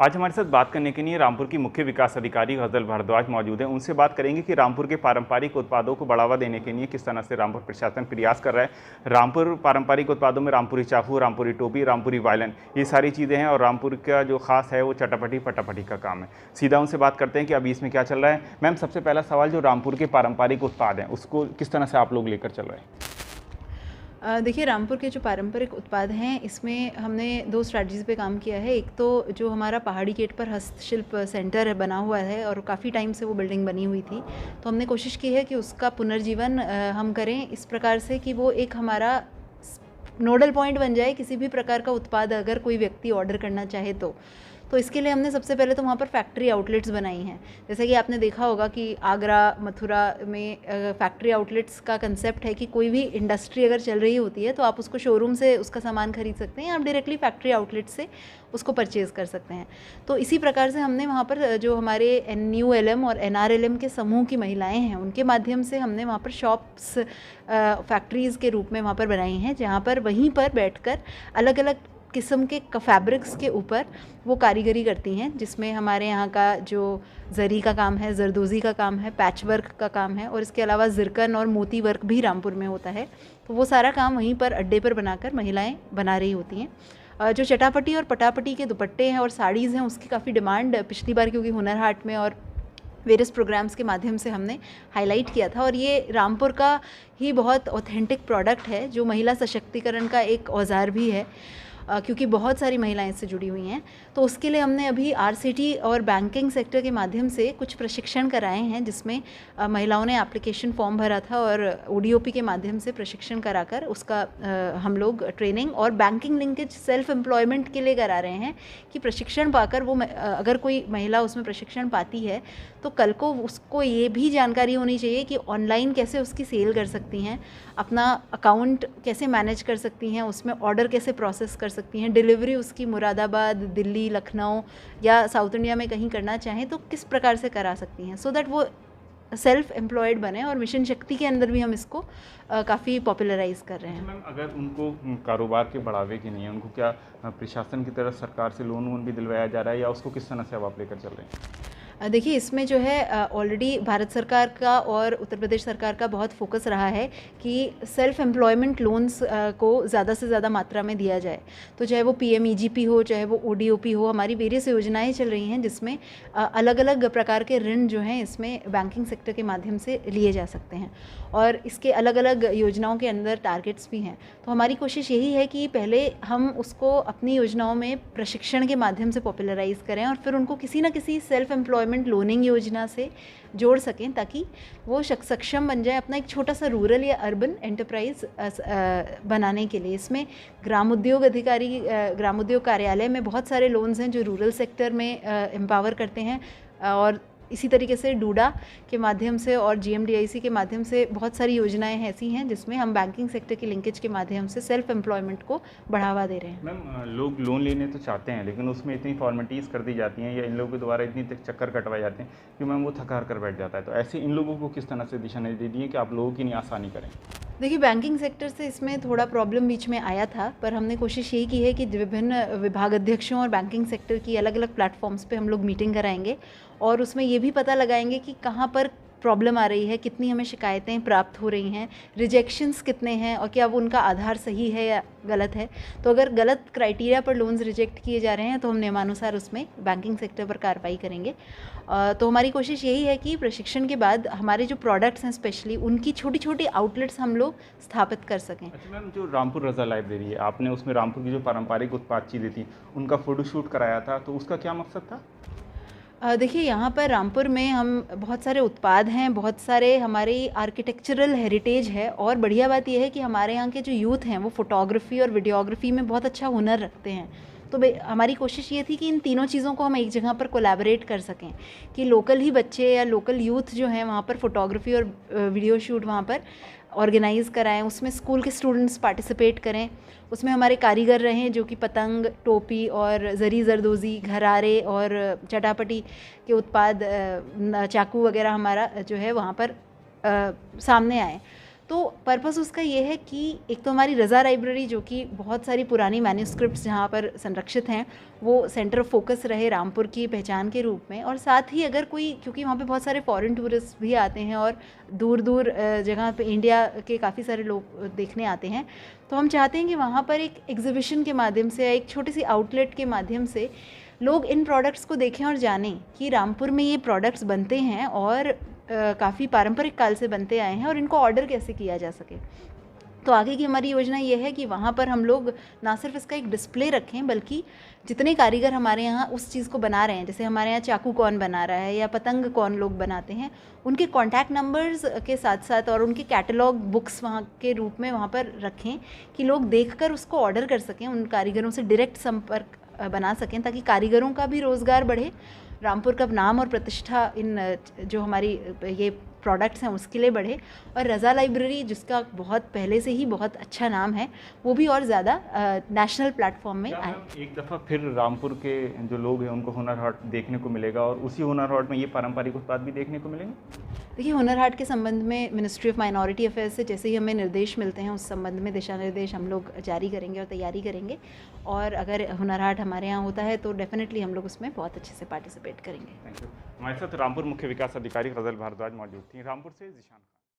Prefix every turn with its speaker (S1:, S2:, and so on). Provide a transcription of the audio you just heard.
S1: आज हमारे साथ बात करने के लिए रामपुर की मुख्य विकास अधिकारी गजल भारद्वाज मौजूद हैं। उनसे बात करेंगे कि रामपुर के पारंपरिक उत्पादों को बढ़ावा देने के लिए किस तरह से रामपुर प्रशासन प्रयास कर रहा है। रामपुर पारंपरिक उत्पादों में रामपुरी चाकू, रामपुरी टोपी, रामपुरी वायलन, ये सारी चीज़ें हैं और रामपुर का जो खास है वो चटापटी पटापटी का काम है। सीधा उनसे बात करते हैं कि अभी इसमें क्या चल रहा है। मैम, सबसे पहला सवाल, जो रामपुर के पारंपरिक उत्पाद हैं उसको किस तरह से आप लोग लेकर चल रहे हैं?
S2: देखिए, रामपुर के जो पारंपरिक उत्पाद हैं इसमें हमने 2 स्ट्रैटेजीज़ पे काम किया है। एक तो जो हमारा पहाड़ी गेट पर हस्तशिल्प सेंटर है बना हुआ है और काफ़ी टाइम से वो बिल्डिंग बनी हुई थी, तो हमने कोशिश की है कि उसका पुनर्जीवन हम करें इस प्रकार से कि वो एक हमारा नोडल पॉइंट बन जाए किसी भी प्रकार का उत्पाद अगर कोई व्यक्ति ऑर्डर करना चाहे तो इसके लिए हमने सबसे पहले तो वहाँ पर फैक्ट्री आउटलेट्स बनाई हैं। जैसे कि आपने देखा होगा कि आगरा, मथुरा में फैक्ट्री आउटलेट्स का कंसेप्ट है कि कोई भी इंडस्ट्री अगर चल रही होती है तो आप उसको शोरूम से उसका सामान खरीद सकते हैं, आप डायरेक्टली फैक्ट्री आउटलेट से उसको परचेज़ कर सकते हैं। तो इसी प्रकार से हमने वहाँ पर जो हमारे NULM और NRLM के समूह की महिलाएँ हैं उनके माध्यम से हमने वहाँ पर शॉप्स फैक्ट्रीज़ के रूप में वहाँ पर बनाई हैं, जहाँ पर वहीं पर बैठकर अलग अलग किस्म के फैब्रिक्स के ऊपर वो कारीगरी करती हैं, जिसमें हमारे यहाँ का जो जरी का काम है, जरदोज़ी का काम है, पैच वर्क का काम है और इसके अलावा ज़िरकन और मोती वर्क भी रामपुर में होता है। तो वो सारा काम वहीं पर अड्डे पर बनाकर महिलाएं बना रही होती हैं। जो चटापटी और पटापटी के दुपट्टे हैं और साड़ीज़ हैं उसकी काफ़ी डिमांड पिछली बार क्योंकि हुनर हाट में और वेरियस प्रोग्राम्स के माध्यम से हमने हाईलाइट किया था और ये रामपुर का ही बहुत ऑथेंटिक प्रोडक्ट है जो महिला सशक्तिकरण का एक औजार भी है, क्योंकि बहुत सारी महिलाएं इससे जुड़ी हुई हैं। तो उसके लिए हमने अभी RCT और बैंकिंग सेक्टर के माध्यम से कुछ प्रशिक्षण कराए हैं, जिसमें महिलाओं ने एप्लीकेशन फॉर्म भरा था और ODOP के माध्यम से प्रशिक्षण कराकर उसका हम लोग ट्रेनिंग और बैंकिंग लिंकेज सेल्फ एम्प्लॉयमेंट के लिए करा रहे हैं कि प्रशिक्षण पाकर वो अगर कोई महिला उसमें प्रशिक्षण पाती है तो कल को उसको ये भी जानकारी होनी चाहिए कि ऑनलाइन कैसे उसकी सेल कर सकती हैं, अपना अकाउंट कैसे मैनेज कर सकती हैं, उसमें ऑर्डर कैसे प्रोसेस कर सकती हैं, डिलीवरी उसकी मुरादाबाद, दिल्ली, लखनऊ या साउथ इंडिया में कहीं करना चाहें तो किस प्रकार से करा सकती हैं, सो दैट वो सेल्फ एम्प्लॉयड बने। और मिशन शक्ति के अंदर भी हम इसको काफ़ी पॉपुलराइज कर रहे हैं।
S1: मैम, अगर उनको कारोबार के बढ़ावे के लिए उनको क्या प्रशासन की तरफ सरकार से लोन वोन भी दिलवाया जा रहा है या उसको किस तरह से अब आप लेकर चल रहे हैं?
S2: देखिए, इसमें जो है ऑलरेडी भारत सरकार का और उत्तर प्रदेश सरकार का बहुत फोकस रहा है कि सेल्फ एम्प्लॉयमेंट लोन्स को ज़्यादा से ज़्यादा मात्रा में दिया जाए। तो चाहे वो PMEGP हो, चाहे वो ODOP हो, हमारी वेरियस योजनाएं चल रही हैं जिसमें अलग अलग प्रकार के ऋण जो हैं इसमें बैंकिंग सेक्टर के माध्यम से लिए जा सकते हैं और इसके अलग अलग योजनाओं के अंदर टारगेट्स भी हैं। तो हमारी कोशिश यही है कि पहले हम उसको अपनी योजनाओं में प्रशिक्षण के माध्यम से पॉपुलराइज करें और फिर उनको किसी न किसी सेल्फ एम्प्लॉयमेंट लोनिंग योजना से जोड़ सकें ताकि वो सक्षम बन जाए अपना एक छोटा सा रूरल या अर्बन एंटरप्राइज बनाने के लिए। इसमें ग्राम उद्योग अधिकारी, ग्राम उद्योग कार्यालय में बहुत सारे लोन्स हैं जो रूरल सेक्टर में एम्पावर करते हैं और इसी तरीके से डूडा के माध्यम से और GMDIC के माध्यम से बहुत सारी योजनाएं ऐसी हैं जिसमें हम बैंकिंग सेक्टर की लिंकेज के माध्यम से सेल्फ एम्प्लॉयमेंट को बढ़ावा दे रहे हैं।
S1: मैम, लोग लोन लेने तो चाहते हैं लेकिन उसमें इतनी फॉर्मेलिटीज़ कर दी जाती हैं या इन लोगों के द्वारा इतनी चक्कर कटवाए जाते हैं कि मैम वो थका कर बैठ जाता है। तो ऐसे इन लोगों को किस तरह से दिशा निर्देश दिए कि आप लोगों की नहीं आसानी करें?
S2: देखिए, बैंकिंग सेक्टर से इसमें थोड़ा प्रॉब्लम बीच में आया था, पर हमने कोशिश यही की है कि विभिन्न विभाग अध्यक्षों और बैंकिंग सेक्टर की अलग अलग प्लेटफॉर्म्स पे हम लोग मीटिंग कराएंगे और उसमें ये भी पता लगाएंगे कि कहाँ पर प्रॉब्लम आ रही है, कितनी हमें शिकायतें प्राप्त हो रही हैं, रिजेक्शंस कितने हैं और क्या वो उनका आधार सही है या गलत है। तो अगर गलत क्राइटेरिया पर लोन्स रिजेक्ट किए जा रहे हैं तो हम नियमानुसार उसमें बैंकिंग सेक्टर पर कार्रवाई करेंगे। तो हमारी कोशिश यही है कि प्रशिक्षण के बाद हमारे जो प्रोडक्ट्स हैं स्पेशली उनकी छोटी छोटी आउटलेट्स हम लोग स्थापित कर सकें।
S1: अच्छा मैम, जो रामपुर रज़ा लाइब्रेरी है, आपने उसमें रामपुर की जो पारंपरिक उत्पाद चीज़ें थी उनका फ़ोटोशूट कराया था, तो उसका क्या मकसद था?
S2: देखिए, यहाँ पर रामपुर में हम बहुत सारे उत्पाद हैं, बहुत सारे हमारी आर्किटेक्चरल हेरिटेज है और बढ़िया बात यह है कि हमारे यहाँ के जो यूथ हैं वो फ़ोटोग्राफी और वीडियोग्राफी में बहुत अच्छा हुनर रखते हैं। तो हमारी कोशिश ये थी कि इन तीनों चीज़ों को हम एक जगह पर कोलैबोरेट कर सकें कि लोकल ही बच्चे या लोकल यूथ जो हैं वहाँ पर फ़ोटोग्राफी और वीडियो शूट वहाँ पर ऑर्गेनाइज़ कराएं, उसमें स्कूल के स्टूडेंट्स पार्टिसिपेट करें, उसमें हमारे कारीगर रहें जो कि पतंग, टोपी और जरी जरदोज़ी, घरारे और चटापटी के उत्पाद, चाकू वगैरह हमारा जो है वहाँ पर सामने आए। तो पर्पस उसका ये है कि एक तो हमारी रज़ा लाइब्रेरी जो कि बहुत सारी पुरानी मैन्यूस्क्रिप्ट्स जहाँ पर संरक्षित हैं वो सेंटर ऑफ फोकस रहे रामपुर की पहचान के रूप में, और साथ ही अगर कोई, क्योंकि वहाँ पे बहुत सारे फॉरेन टूरिस्ट भी आते हैं और दूर दूर जगह पे इंडिया के काफ़ी सारे लोग देखने आते हैं, तो हम चाहते हैं कि वहाँ पर एक एग्जीबिशन के माध्यम से या एक छोटी सी आउटलेट के माध्यम से लोग इन प्रोडक्ट्स को देखें और जानें कि रामपुर में ये प्रोडक्ट्स बनते हैं और काफ़ी पारंपरिक काल से बनते आए हैं और इनको ऑर्डर कैसे किया जा सके। तो आगे की हमारी योजना ये है कि वहाँ पर हम लोग ना सिर्फ इसका एक डिस्प्ले रखें, बल्कि जितने कारीगर हमारे यहाँ उस चीज़ को बना रहे हैं, जैसे हमारे यहाँ चाकू कौन बना रहा है या पतंग कौन लोग बनाते हैं, उनके कॉन्टैक्ट नंबर्स के साथ साथ और उनके कैटलॉग बुक्स वहाँ के रूप में वहाँ पर रखें कि लोग देखकर उसको ऑर्डर कर सकें, उन कारीगरों से डायरेक्ट संपर्क बना सकें, ताकि कारीगरों का भी रोज़गार बढ़े, रामपुर का नाम और प्रतिष्ठा इन जो हमारी ये प्रोडक्ट्स हैं उसके लिए बढ़े, और रज़ा लाइब्रेरी जिसका बहुत पहले से ही बहुत अच्छा नाम है वो भी और ज़्यादा नेशनल प्लेटफॉर्म में आए।
S1: एक दफ़ा फिर रामपुर के जो लोग हैं उनको हुनर हाट देखने को मिलेगा और उसी हुनर हाट में ये पारंपरिक उत्पाद भी देखने को मिलेंगे?
S2: देखिए, हुनर हाट के संबंध में मिनिस्ट्री ऑफ माइनॉरिटी अफेयर्स से जैसे ही हमें निर्देश मिलते हैं उस संबंध में दिशा निर्देश हम लोग जारी करेंगे और तैयारी करेंगे, और अगर हुनर हाट हमारे यहाँ होता है तो डेफिनेटली हम लोग उसमें बहुत अच्छे से पार्टिसिपेट करेंगे।
S1: Thank you. हमारे साथ रामपुर मुख्य विकास अधिकारी गजल भारद्वाज मौजूद थी। रामपुर से जिशान खान।